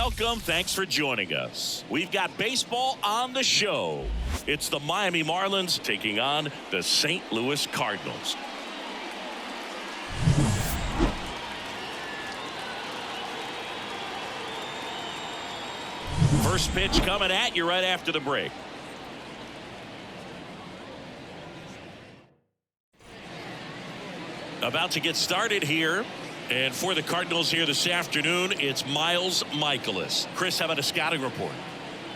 Welcome. Thanks for joining us. We've got baseball on the show. It's the Miami Marlins taking on the St. Louis Cardinals. First pitch coming at you right after the break. About to get started here. And for the Cardinals here this afternoon, it's Miles Mikolas. Chris, how about a scouting report?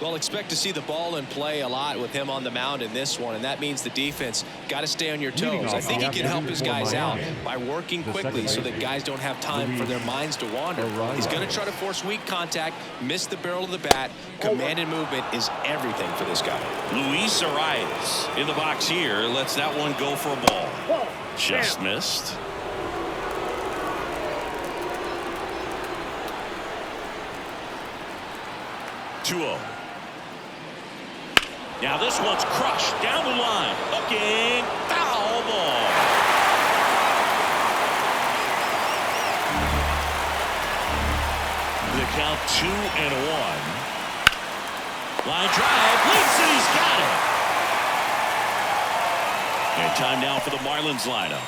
Well, expect to see the ball in play a lot with him on the mound in this one, and that means the defense got to stay on your toes. I think he can help his guys out by working quickly so that guys don't have time for their minds to wander. He's going to try to force weak contact, miss the barrel of the bat. Commanded movement is everything for this guy. Luis Arias in the box here. Lets that one go for a ball. Just missed. Now this one's crushed down the line. Hooking. Foul ball. The count 2-1. Line drive. Leaps and he's got it. And time now for the Marlins lineup.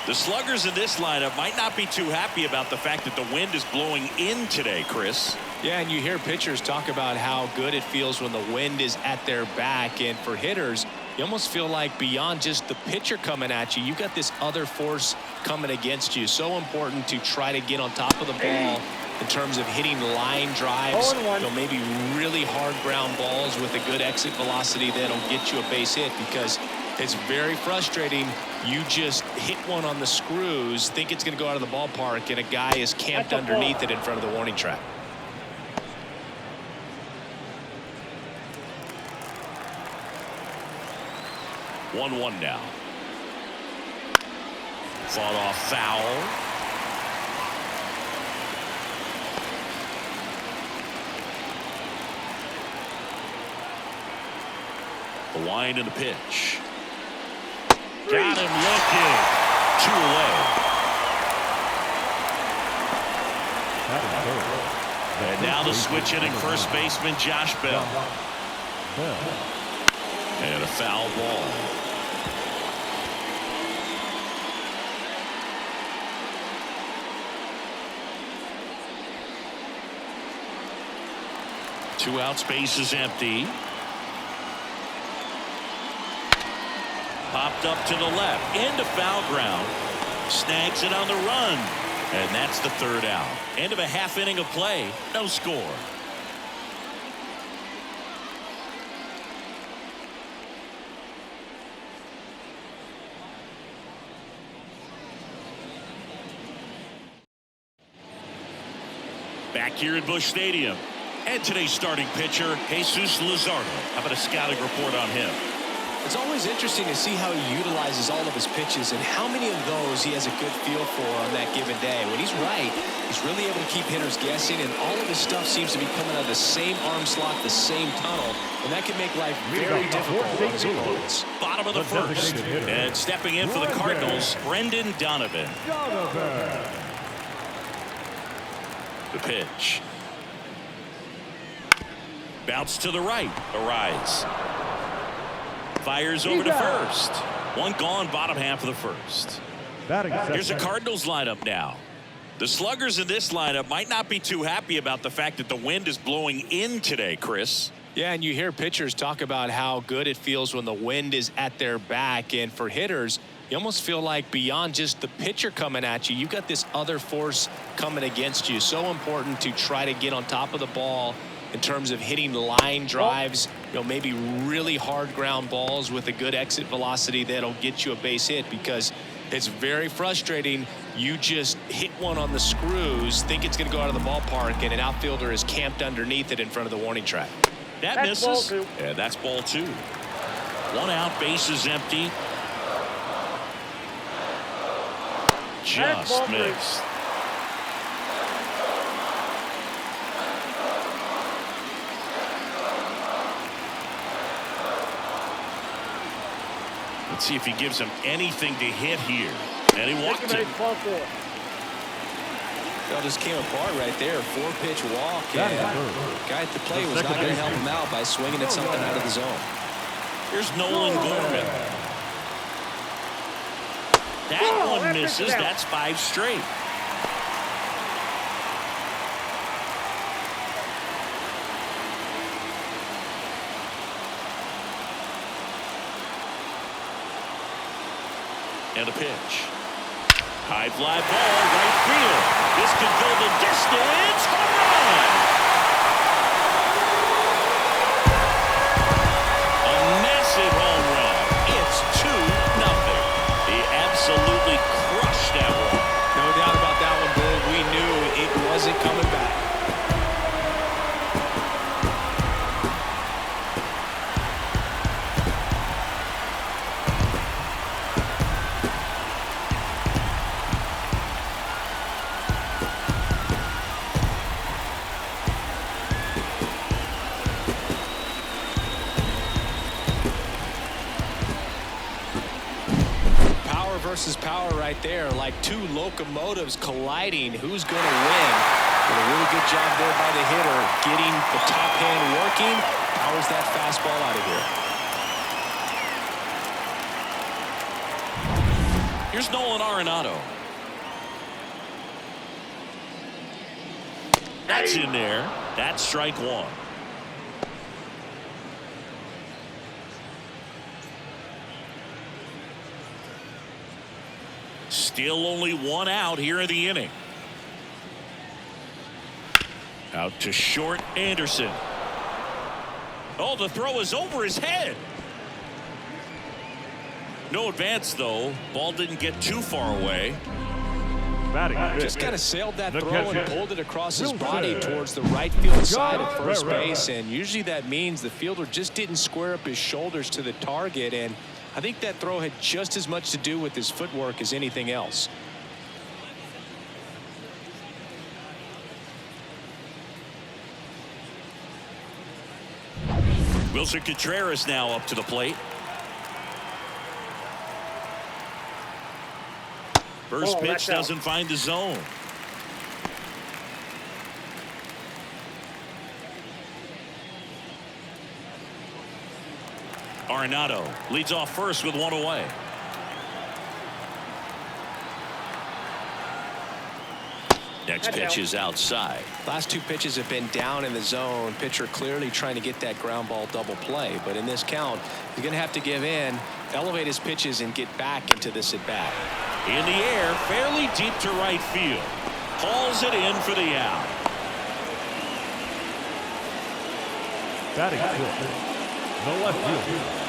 The sluggers in this lineup might not be too happy about the fact that the wind is blowing in today, Chris. Yeah, and you hear pitchers talk about how good it feels when the wind is at their back. And for hitters, you almost feel like beyond just the pitcher coming at you, you've got this other force coming against you. So important to try to get on top of the ball in terms of hitting line drives, maybe really hard ground balls with a good exit velocity that'll get you a base hit, because it's very frustrating. You just hit one on the screws, think it's going to go out of the ballpark, and a guy is camped underneath it in front of the warning track. One now. Fought off foul. The wind and the pitch. Got him looking. 2 away. And now the switch hitting first baseman Josh Bell. And a foul ball. Two out, space is empty. Popped up to the left, into foul ground. Snags it on the run. And that's the third out. End of a half inning of play. No score. Back here at Busch Stadium. And today's starting pitcher, Jesus Luzardo. How about a scouting report on him? It's always interesting to see how he utilizes all of his pitches and how many of those he has a good feel for on that given day. When he's right, he's really able to keep hitters guessing, and all of his stuff seems to be coming out of the same arm slot, the same tunnel, and that can make life very difficult for his opponents. Bottom of the first. And stepping in for the Cardinals, Brendan Donovan. The pitch. Bounce to the right. Arias. Fires over to first. One gone, bottom half of the first. Here's the Cardinals lineup now. The sluggers in this lineup might not be too happy about the fact that the wind is blowing in today, Chris. Yeah, and you hear pitchers talk about how good it feels when the wind is at their back. And for hitters, you almost feel like beyond just the pitcher coming at you, you've got this other force coming against you. So important to try to get on top of the ball in terms of hitting line drives, maybe really hard ground balls with a good exit velocity that'll get you a base hit, because it's very frustrating. You just hit one on the screws, think it's going to go out of the ballpark, and an outfielder is camped underneath it in front of the warning track. That misses. And that's ball 2. One out, base is empty. Just missed. Let's see if he gives him anything to hit here. And he walked it. Well, just came apart right there. 4-pitch walk. And the guy at the plate was not going to help him out by swinging at something out of the zone. Here's Nolan Gorman. That one misses. That's 5 straight. And a pitch. High fly ball, right field. This could go the distance. Home run! A massive home run. It's 2-0. He absolutely crushed that one. No doubt about that one, Bull. We knew it wasn't coming back. Versus power right there, like 2 locomotives colliding. Who's going to win? But a really good job there by the hitter, getting the top hand working. Powers that fastball out of here. Here's Nolan Arenado. That's in there. That's strike 1. Still only 1 out here in the inning. Out to short, Anderson. Oh, the throw is over his head. No advance, though. Ball didn't get too far away. Just kind of sailed that throw and pulled it across his body towards the right field side of first base. And usually that means the fielder just didn't square up his shoulders to the target. And I think that throw had just as much to do with his footwork as anything else. Wilson Contreras now up to the plate. First pitch doesn't find the zone. Arenado leads off first with 1 away. Next pitch is outside. Last 2 pitches have been down in the zone. Pitcher clearly trying to get that ground ball double play. But in this count, he's going to have to give in, elevate his pitches, and get back into this at bat. In the air, fairly deep to right field. Hauls it in for the out. Batting fifth, the left fielder,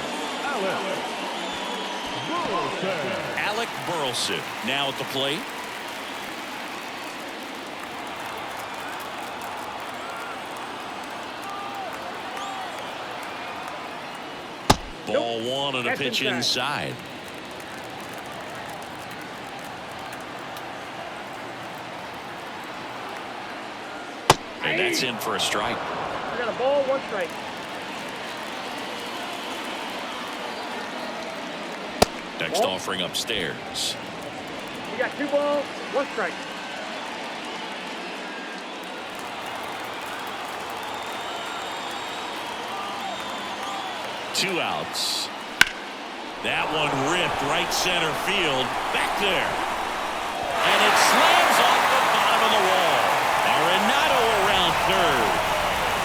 Alec Burleson now at the plate. Ball 1 and a pitch inside. And that's in for a strike. I got a ball, 1 strike. Next offering upstairs. You got 2 balls, 1 strike. Two outs. That one ripped right center field. Back there. And it slams off the bottom of the wall. Arenado around third.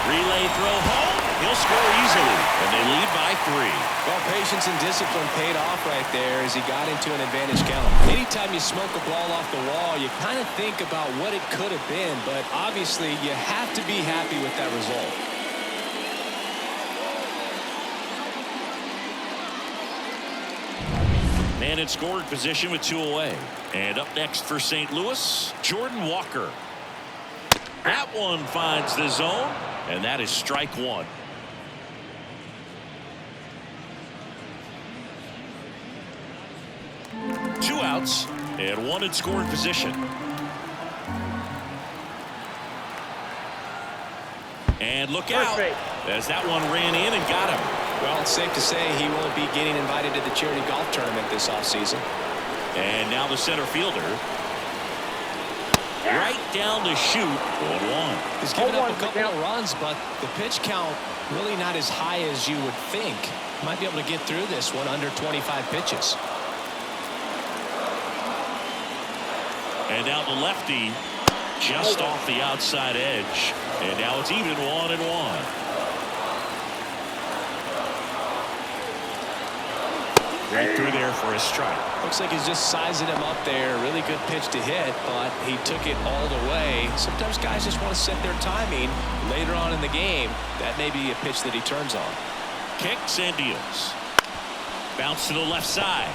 Relay throw home. He'll score easily. And they lead by 3. Well, patience and discipline paid off right there as he got into an advantage count. Anytime you smoke a ball off the wall, you kind of think about what it could have been. But obviously, you have to be happy with that result. Man in scoring position with 2 away. And up next for St. Louis, Jordan Walker. That one finds the zone, and that is strike 1. Two outs and 1 in scoring position. And look out as that one ran in and got him. Well, it's safe to say he won't be getting invited to the charity golf tournament this offseason. And now the center fielder. Right down the chute. 1-1. He's given up a couple of runs, but the pitch count really not as high as you would think. Might be able to get through this one under 25 pitches. And now the lefty just off the outside edge. And now it's even 1-1. Right through there for a strike. Looks like he's just sizing him up there. Really good pitch to hit, but he took it all the way. Sometimes guys just want to set their timing later on in the game. That may be a pitch that he turns on. Kicks and deals. Bounce to the left side.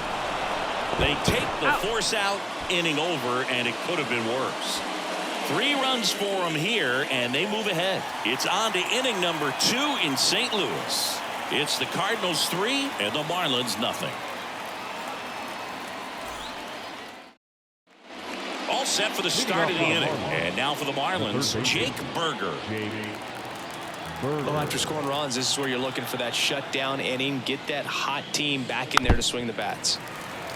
They take the force out. Inning over, and it could have been worse. 3 runs for them here, and they move ahead. It's on to inning number 2 in St. Louis. It's the Cardinals 3 and the Marlins nothing. All set for the start of the inning. And now for the Marlins, Jake Burger. Well, after scoring runs, this is where you're looking for that shutdown inning. Get that hot team back in there to swing the bats.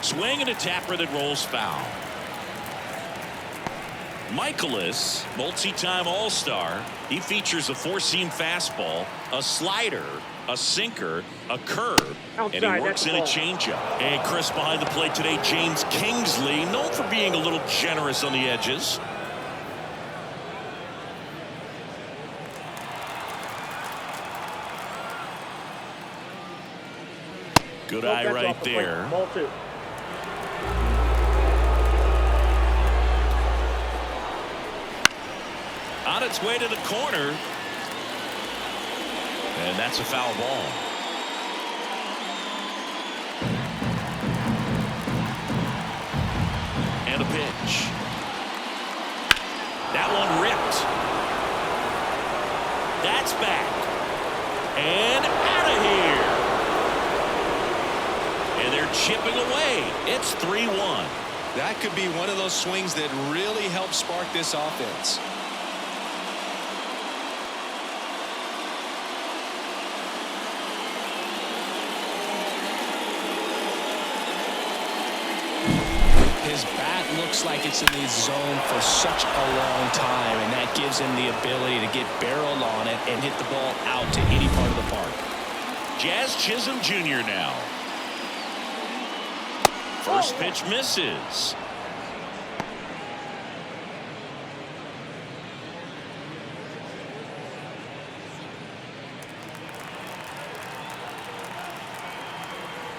Swing and a tapper that rolls foul. Michaelis, multi-time All-Star. He features a 4-seam fastball, a slider, a sinker, a curve, and he works in a changeup. And Chris behind the plate today, James Kingsley, known for being a little generous on the edges. Good eye right there. Ball 2. On its way to the corner. And that's a foul ball. And a pitch. That one ripped. That's back. And out of here. And they're chipping away. It's 3-1. That could be one of those swings that really help spark this offense. His bat looks like it's in the zone for such a long time, and that gives him the ability to get barreled on it and hit the ball out to any part of the park. Jazz Chisholm Jr. now. First pitch misses.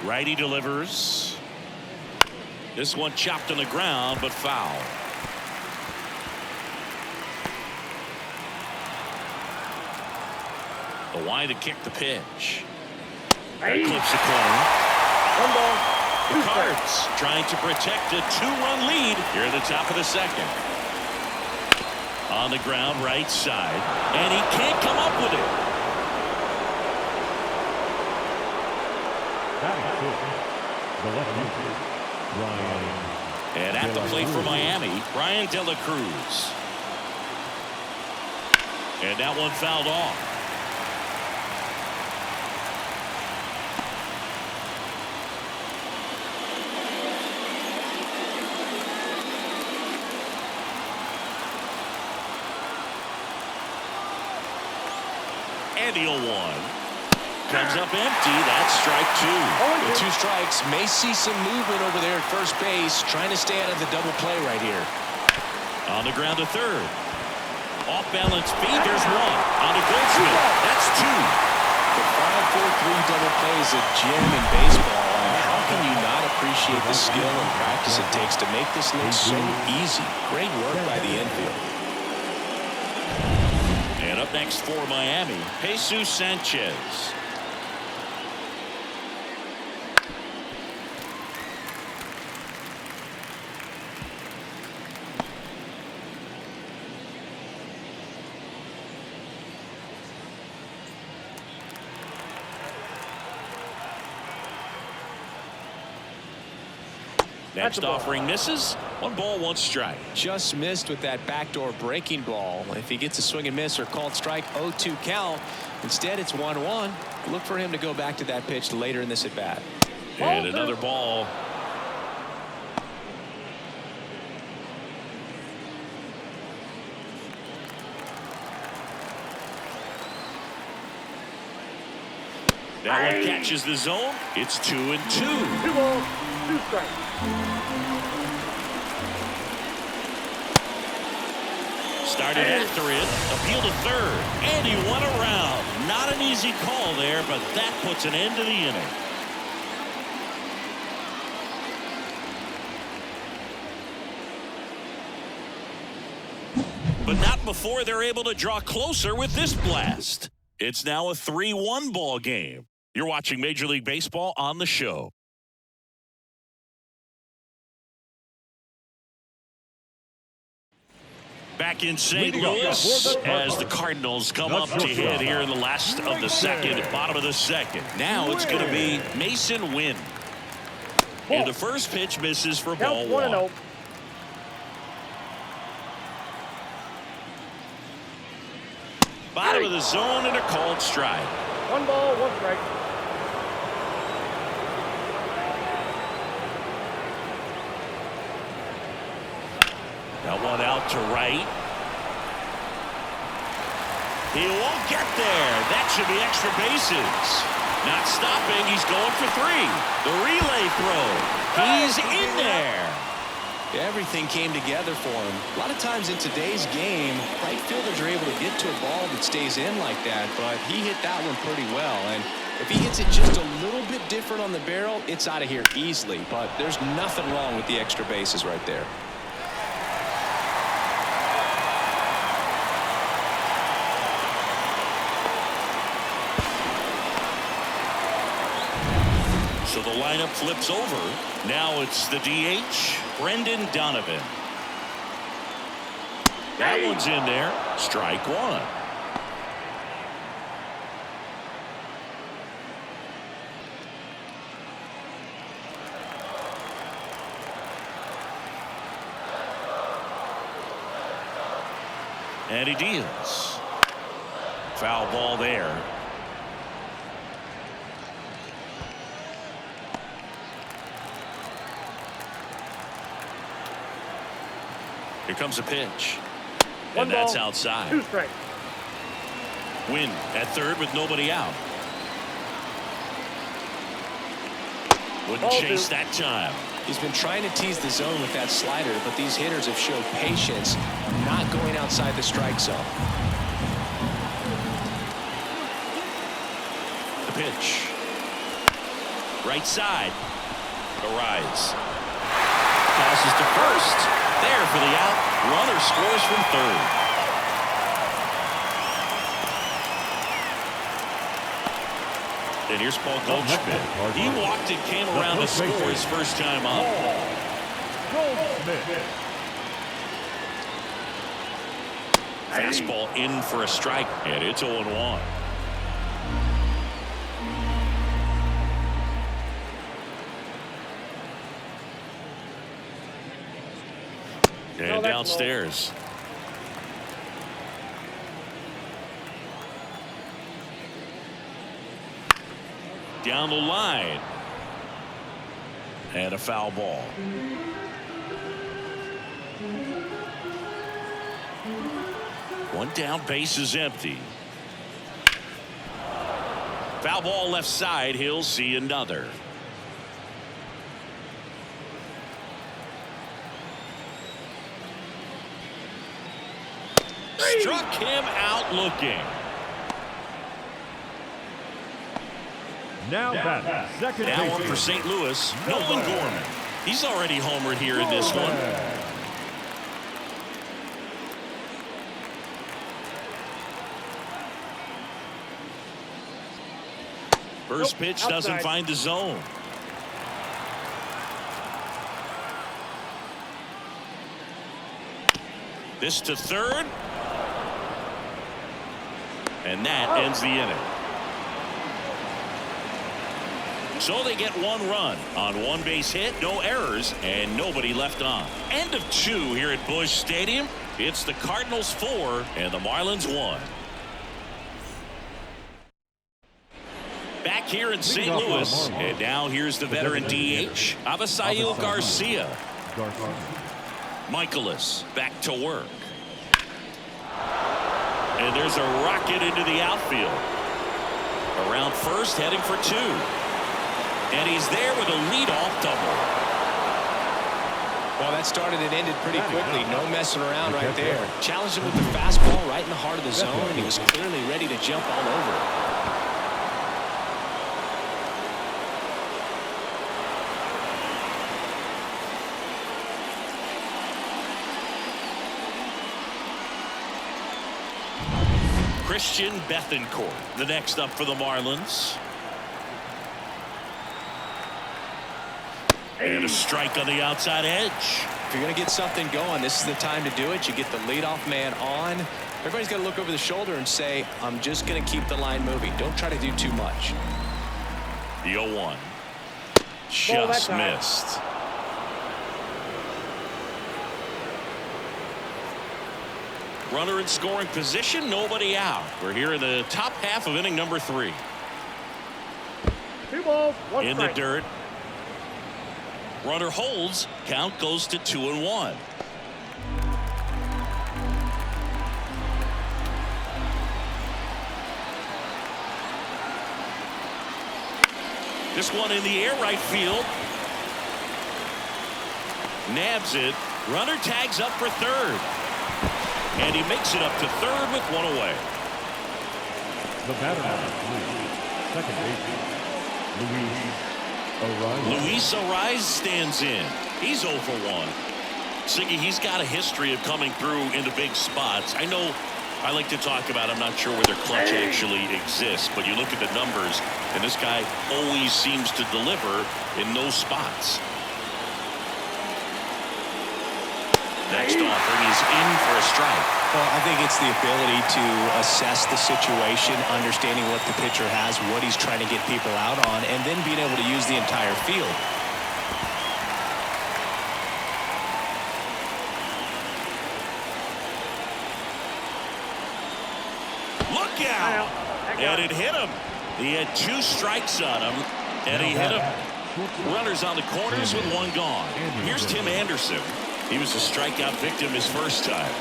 Righty delivers. This one chopped on the ground, but foul. The wind to kick the pitch. That clips the corner. One ball. The Cards trying to protect a 2-run lead here at the top of the second. On the ground, right side, and he can't come up with it. The left. And at the plate for Miami, Brian De La Cruz. And that one fouled off. And the 0-1. Comes up empty. That's strike 2. With 2 strikes, may see some movement over there at first base, trying to stay out of the double play right here. On the ground to third. Off balance feet. There's 1. On to Goldsmith. That's 2. The 5-4-3 double play is a gem in baseball, and how can you not appreciate the skill and practice it takes to make this look so easy? Great work by the infield. And up next for Miami, Jesus Sanchez. Next offering misses. 1 ball, 1 strike. Just missed with that backdoor breaking ball. If he gets a swing and miss or called strike, 0-2 count. Instead, it's 1-1. Look for him to go back to that pitch later in this at bat. And another ball. That one catches the zone. It's 2-2. 2 balls, 2 strikes. Started after it, appeal to third, and he went around. Not an easy call there, but that puts an end to the inning. But not before they're able to draw closer with this blast. It's now a 3-1 ball game. You're watching Major League Baseball on the show. Back in St. Louis as the Cardinals come up to hit here in the last of the second, bottom of the second. Now it's going to be Mason Wynn. And the first pitch misses for ball 1. Bottom of the zone and a called strike. 1 ball, 1 strike. That one out to right. He won't get there. That should be extra bases. Not stopping. He's going for 3. The relay throw. He's in there. Everything came together for him. A lot of times in today's game, right fielders are able to get to a ball that stays in like that, but he hit that one pretty well. And if he hits it just a little bit different on the barrel, it's out of here easily. But there's nothing wrong with the extra bases right there. So the lineup flips over. Now it's the DH, Brendan Donovan. That one's in there. Strike 1. And he deals. Foul ball there. Here comes a pitch. And that's outside. 2 strikes. Wynn at third with nobody out. Wouldn't chase that time. He's been trying to tease the zone with that slider, but these hitters have showed patience, not going outside the strike zone. The pitch. Right side. Arrives. Passes to first. There for the out. Runner scores from third. And here's Paul Goldschmidt. He walked and came around to score his first time up. Fastball in for a strike, and it's 0-1. And downstairs. Down the line. And a foul ball. One down, base is empty. Foul ball left side. He'll see another. Struck him out looking. Now that second now one for St. Louis, Nolan Gorman. He's already homered here in this one. First pitch doesn't find the zone. This to third. And that ends the inning. So they get 1 run on 1 base hit, no errors, and nobody left on. End of 2 here at Busch Stadium. It's the Cardinals 4 and the Marlins 1. Back here in St. Louis, and now here's the veteran DH, Avisail Garcia. Michaelis back to work. And there's a rocket into the outfield. Around first, heading for 2. And he's there with a leadoff double. Well, that started and ended pretty quickly. No messing around right there. Challenged him with the fastball right in the heart of the zone, and he was clearly ready to jump all over it. Christian Bethancourt, the next up for the Marlins. And a strike on the outside edge. If you're going to get something going, this is the time to do it. You get the leadoff man on. Everybody's got to look over the shoulder and say, I'm just going to keep the line moving. Don't try to do too much. The 0-1. Just missed. Runner in scoring position, nobody out. We're here in the top half of inning number 3. 2 balls, 1 in strike. the dirt. Runner holds. Count goes to 2-1. This one in the air, right field. Nabs it. Runner tags up for third. And he makes it up to third with 1 away. The batter second baseman, Luis Arraez stands in. He's 0 for 1. Siggy, he's got a history of coming through into big spots. I know I like to talk about, I'm not sure whether clutch actually exists, but you look at the numbers, and this guy always seems to deliver in those spots. Next offering is in for a strike. Well, I think it's the ability to assess the situation, understanding what the pitcher has, what he's trying to get people out on, and then being able to use the entire field. Look out! And it hit him. He had 2 strikes on him, and he hit him. Runners on the corners with 1 gone. Here's Tim Anderson. He was a strikeout victim his first time.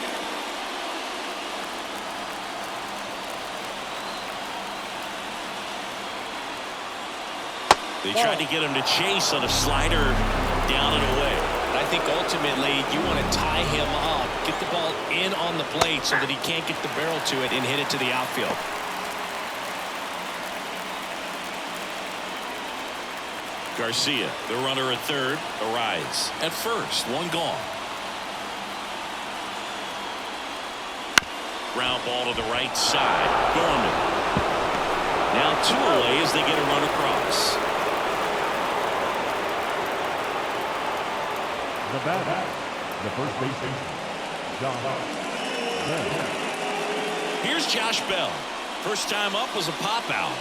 They tried to get him to chase on a slider down and away. I think ultimately you want to tie him up, get the ball in on the plate so that he can't get the barrel to it and hit it to the outfield. Garcia, the runner at third, Arraez at first, 1 gone. Ground ball to the right side. Gorman. Now 2 away as they get a run across. the batter, the first baseman, Josh Bell. Here's Josh Bell. First time up was a pop out.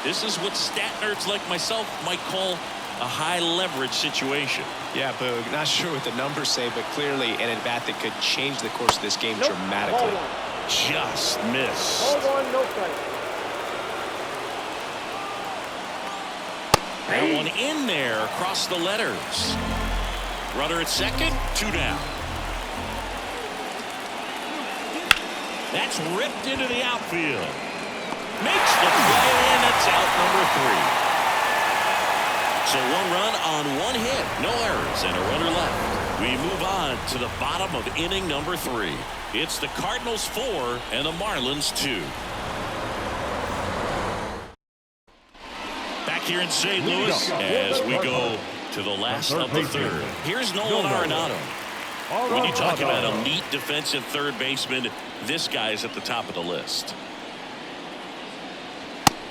This is what stat nerds like myself might call a high leverage situation. Yeah, Boog, not sure what the numbers say, but clearly an at-bat that could change the course of this game dramatically. Just missed. Ball 1, no strike. That one in there across the letters. Runner at second, 2 down. That's ripped into the outfield. Makes the play, and that's out number 3. So 1 run on 1 hit, no errors, and a runner left. We move on to the bottom of inning number 3. It's the Cardinals 4 and the Marlins 2. Back here in St. Louis as we go to the last of the 3rd. Here's Nolan Arenado. When you talk about elite defensive third baseman, this guy's at the top of the list.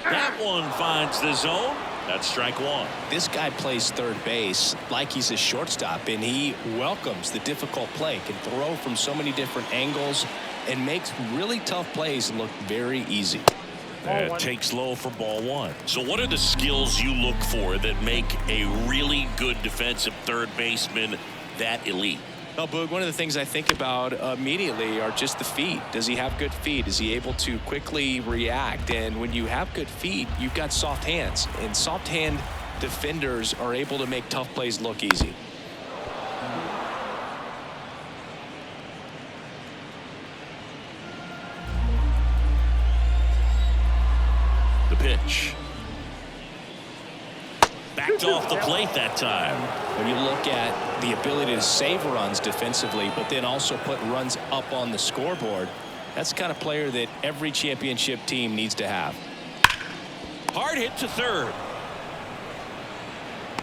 That one finds the zone. That's strike 1. This guy plays third base like he's a shortstop, and he welcomes the difficult play, can throw from so many different angles, and makes really tough plays look very easy. Takes low for ball 1. So what are the skills you look for that make a really good defensive third baseman that elite? Well, Boog, one of the things I think about immediately are just the feet. Does he have good feet? Is he able to quickly react? And when you have good feet, you've got soft hands. And soft hand defenders are able to make tough plays look easy. The pitch. pitch. Backed off the plate that time. When you look at the ability to save runs defensively, but then also put runs up on the scoreboard, that's the kind of player that every championship team needs to have. Hard hit to third.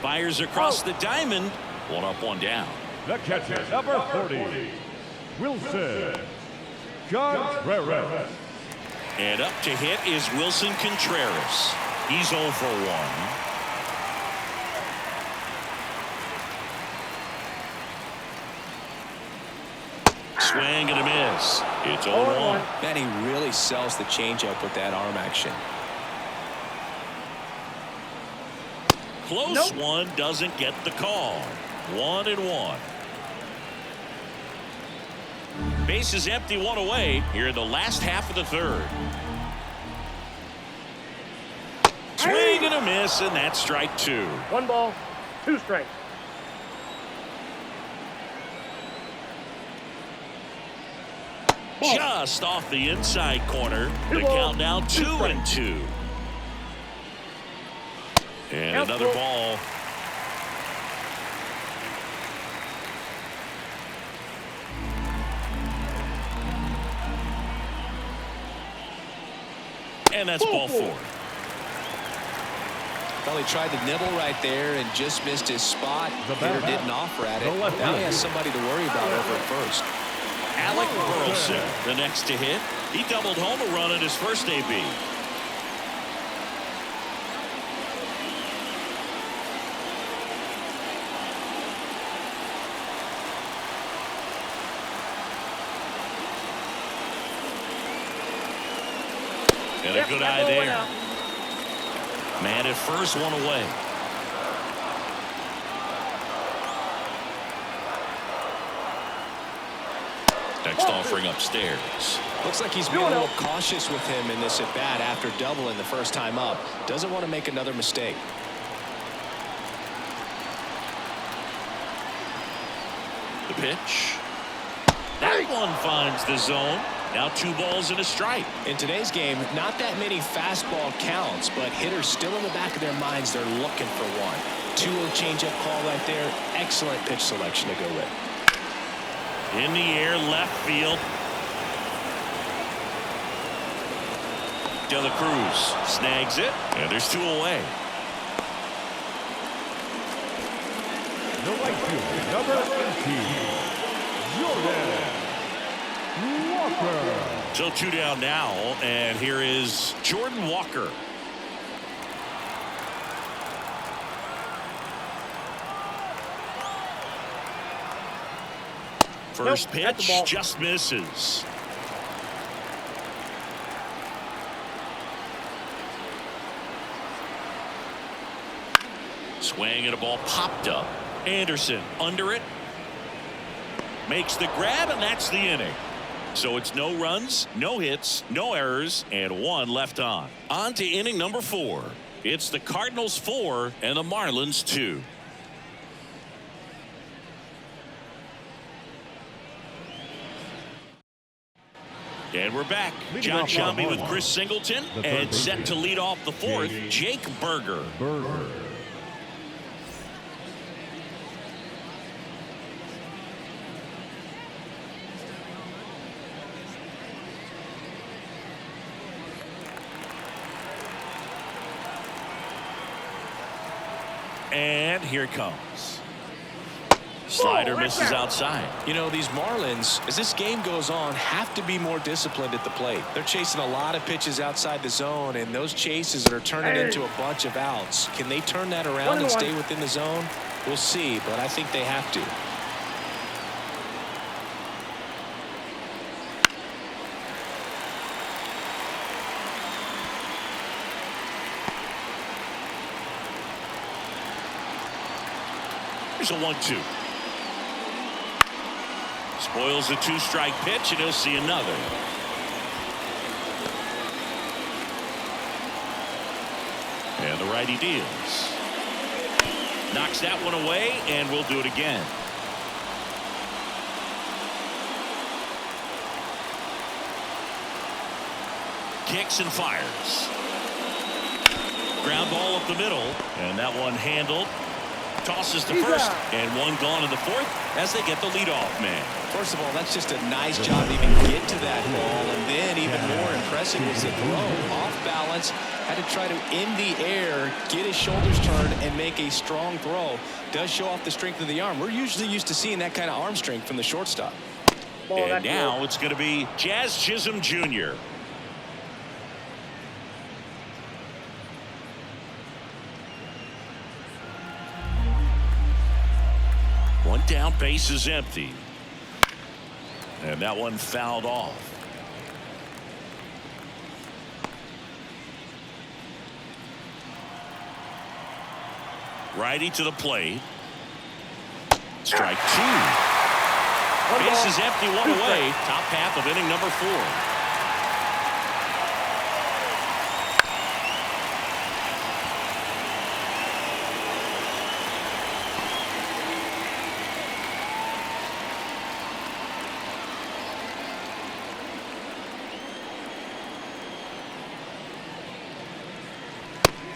Fires across the diamond. One up, one down. The catcher, number 40, Wilson Contreras. And up to hit is Wilson Contreras. He's 0 for 1. Swing and a miss. It's 0-1. Man, he really sells the changeup with that arm action. Close one, doesn't get the call. 1-1. Base is empty, one away here in the last half of the third. Swing and a miss, and that's strike 2. 1 ball, 2 strikes. Just off the inside corner. The count now 2-2. And another ball. And that's ball 4. Well, he tried to nibble right there and just missed his spot. Hitter didn't offer at it. Now he has somebody to worry about over at first. Alec Burleson, the next to hit. He doubled home a run at his first AB. And a good eye there. Man at first, one away. Next offering upstairs. Looks like he's being a little cautious with him in this at bat after doubling the first time up. Doesn't want to make another mistake. The pitch. That one finds the zone. Now 2 balls and a strike. In today's game, not that many fastball counts, but hitters still in the back of their minds, they're looking for one. 2-0 changeup call right there. Excellent pitch selection to go with. In the air, left field. De La Cruz snags it, and there's 2 away. The right fielder, number 18, Jordan Walker. So 2 down now, and here is Jordan Walker. First pitch just misses. Swing and a ball popped up. Anderson under it. Makes the grab, and that's the inning. So it's no runs, no hits, no errors, and 1 left on. On to inning number 4. It's the Cardinals 4 and the Marlins 2. And we're back. John Shelby with Chris Singleton, and set to lead off the 4th, Jake Burger. And here it comes. Slider misses outside. You know, these Marlins, as this game goes on, have to be more disciplined at the plate. They're chasing a lot of pitches outside the zone, and those chases are turning into a bunch of outs. Can they turn that around and stay within the zone? We'll see, but I think they have to. Here's a 1-2. Spoils the 2-strike pitch, and he'll see another. And the righty deals. Knocks that one away, and we'll do it again. Kicks and fires. Ground ball up the middle, and that one handled. Tosses to first, and one gone in the fourth as they get the leadoff man. First of all, that's just a nice job to even get to that ball, and then even more impressive was the throw. Off balance, had to try to in the air, get his shoulders turned, and make a strong throw. Does show off the strength of the arm. We're usually used to seeing that kind of arm strength from the shortstop. And now it's going to be Jazz Chisholm Jr. One down, base is empty. And that one fouled off. Righty to the plate. Strike two. Base is empty, one away. Top half of inning number 4.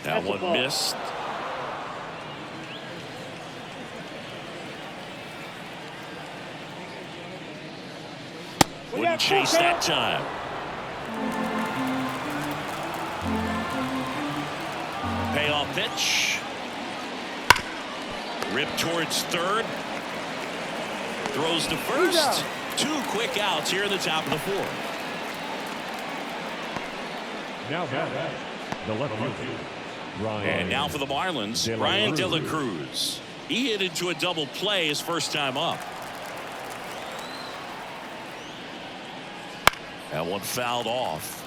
That one missed. Wouldn't chase that time. Payoff pitch. Ripped towards third. Throws to first. 2 quick outs here in the top of the 4th. Now back, the left field. And now for the Marlins, Ryan De La Cruz. He hit into a double play his first time up. That one fouled off.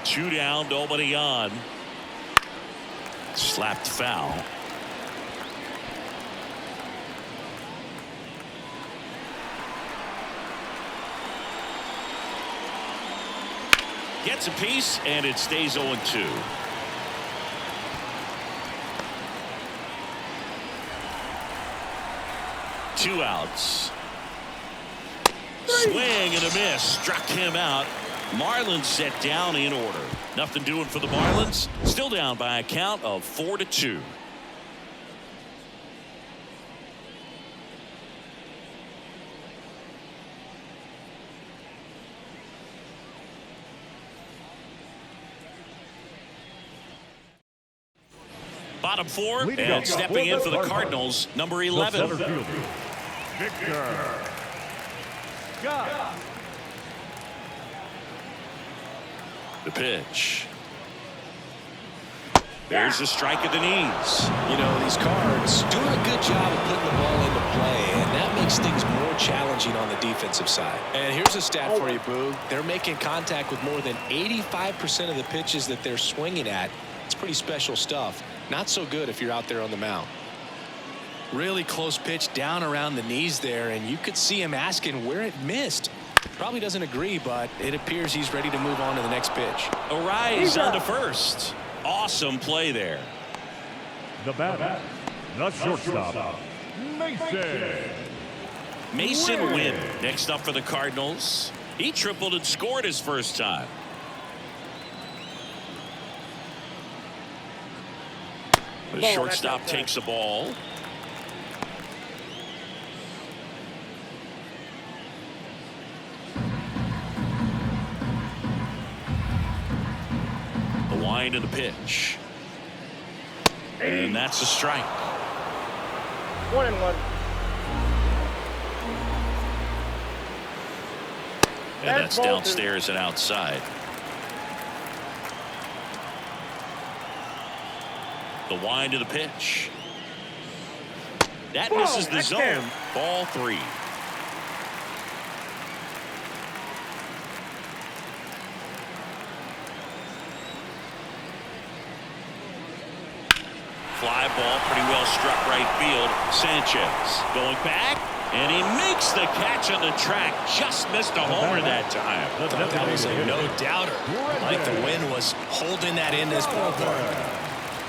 Two down, nobody on. Slapped foul. Gets a piece, and it stays 0-2. Two outs. Swing and a miss. Struck him out. Marlins set down in order. Nothing doing for the Marlins. Still down by a count of 4-2. Bottom 4, and stepping in for the Cardinals, number 11. Victor Scott. The pitch. There's a strike at the knees. You know, these Cards doing a good job of putting the ball into play, and that makes things more challenging on the defensive side. And here's a stat for you, Boo. They're making contact with more than 85% of the pitches that they're swinging at. It's pretty special stuff. Not so good if you're out there on the mound. Really close pitch down around the knees there, and you could see him asking where it missed. Probably doesn't agree, but it appears he's ready to move on to the next pitch. A rise on to first. Awesome play there. The batter, the shortstop, Mason Wynn next up for the Cardinals. He tripled and scored his first time. The shortstop takes the ball. The wind of the pitch. And that's a strike. 1-1. And that's downstairs and outside. The wind of the pitch. That misses the zone. Ball 3. Fly ball, pretty well struck right field. Sanchez going back, and he makes the catch on the track. Just missed a homer that time. That was a no-doubter. Like the wind was holding that in this ballpark.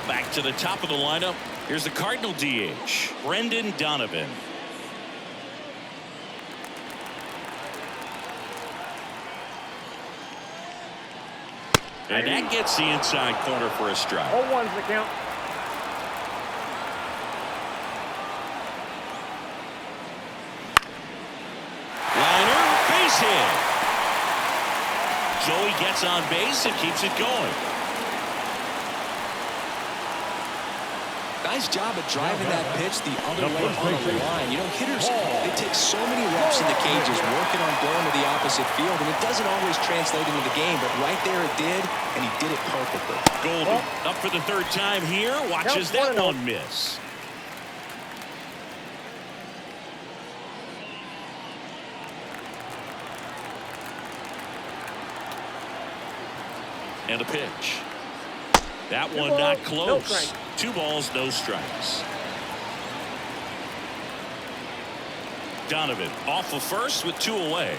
Back to the top of the lineup. Here's the Cardinal DH, Brendan Donovan. And that gets the inside corner for a strike. 0-1's the count. Liner, base hit. Joey gets on base and keeps it going. Nice job at driving that pitch the other way on the line. You know, hitters, they take so many reps in the cages working on going to the opposite field, and it doesn't always translate into the game, but right there it did, and he did it perfectly. Goldie up for the third time here. Watches that one miss. And a pitch. That one not close. 2 balls, no strikes. Donovan off of first with 2 away.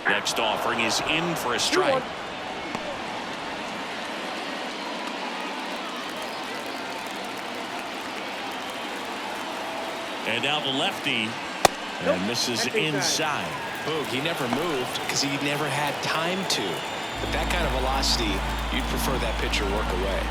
Next offering is in for a strike. And now the lefty and misses inside. Boog, he never moved because he never had time to. But that kind of velocity, you'd prefer that pitcher work away.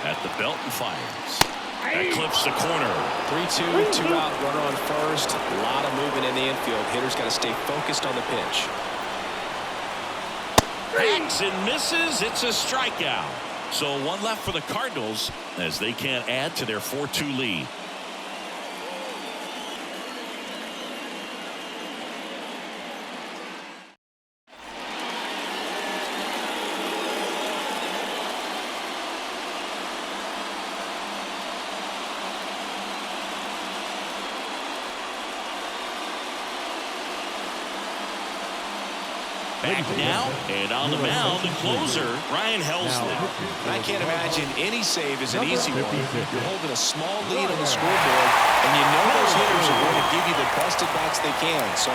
At the belt and fires. That clips the corner. 3-2, 2 out, runner on first. A lot of movement in the infield. Hitters got to stay focused on the pitch. Hacks and misses. It's a strikeout. So 1 left for the Cardinals as they can't add to their 4-2 lead. Back now, and on the mound, the closer, Ryan Helsley. I can't imagine any save is an easy one. You're holding a small lead on the scoreboard, and you know those hitters are going to give you the best at-bats they can, so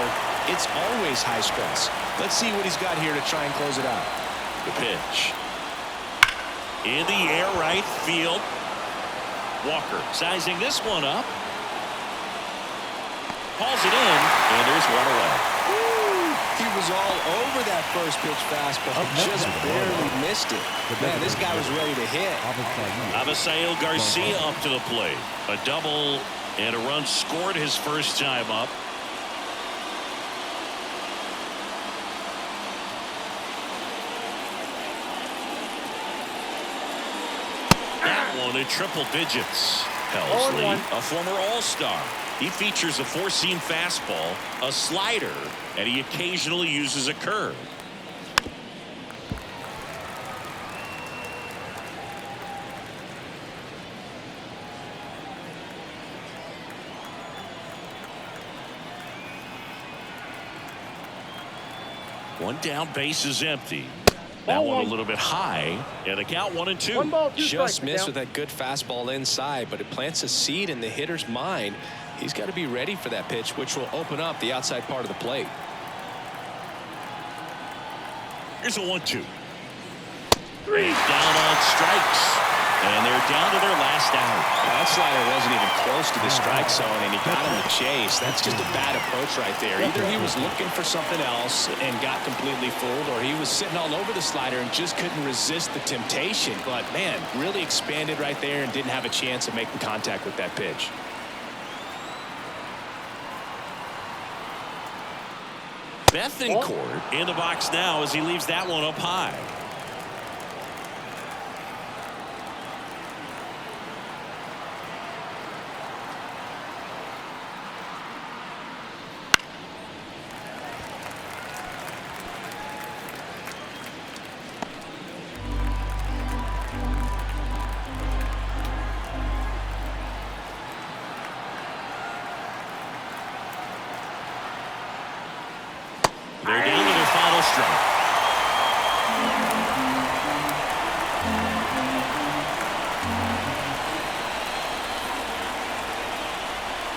it's always high stress. Let's see what he's got here to try and close it out. The pitch. In the air, right field. Walker sizing this one up. Hauls it in, and there's 1 away. He was all over that first pitch fastball, just barely missed it. Man, this guy was ready to hit. Avisail Garcia up to the plate. A double and a run scored his first time up. That one in triple digits. Helsley, a former All-Star. He features a 4-seam fastball, a slider, and he occasionally uses a curve. One down, base is empty. That one a little bit high, and the count 1-2. 1 ball, 2 Just strikes. missed with that good fastball inside, but it plants a seed in the hitter's mind. He's got to be ready for that pitch, which will open up the outside part of the plate. Here's a 1-2. He's down on strikes, and they're down to their last out. That slider wasn't even close to the strike zone, and he got him to chase. That's just a bad approach right there. Either he was looking for something else and got completely fooled, or he was sitting all over the slider and just couldn't resist the temptation. But, man, really expanded right there and didn't have a chance of making contact with that pitch. Bethencourt in the box now as he leaves that one up high. They're down to their final strike.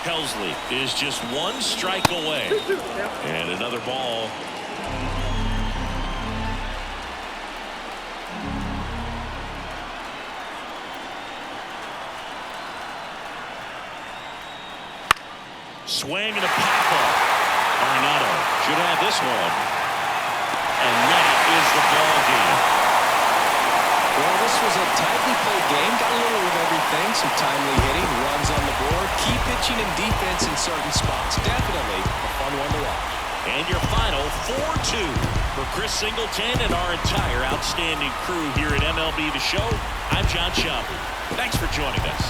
Helsley is just 1 strike away. And another ball. Swing and a pop-up. Arenado should have this one. And that is the ball game. Well, this was a tightly played game. Got a little of everything. Some timely hitting, runs on the board, key pitching and defense in certain spots. Definitely a fun one to watch. And your final 4-2 for Chris Singleton and our entire outstanding crew here at MLB The Show. I'm John Schaumburg. Thanks for joining us.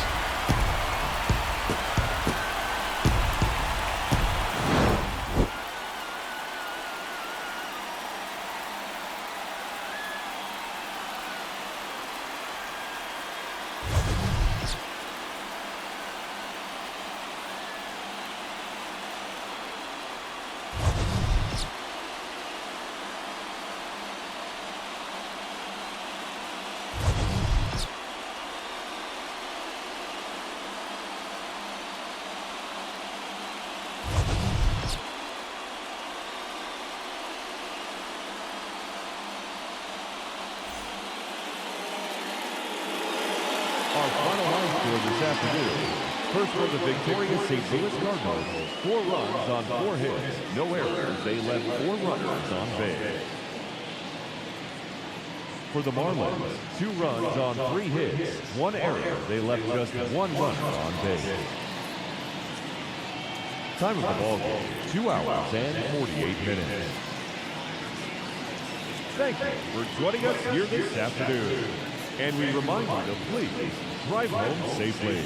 Our final line score this afternoon. First for the victorious St. Louis Cardinals, 4 runs on 4 hits, no errors. They left 4 runners on base. For the Marlins, 2 runs on 3 hits, 1 error. They left just 1 runner on base. Time of the ball game, 2 hours and 48 minutes. Thank you for joining us here this afternoon. And we remind you to please drive home safely.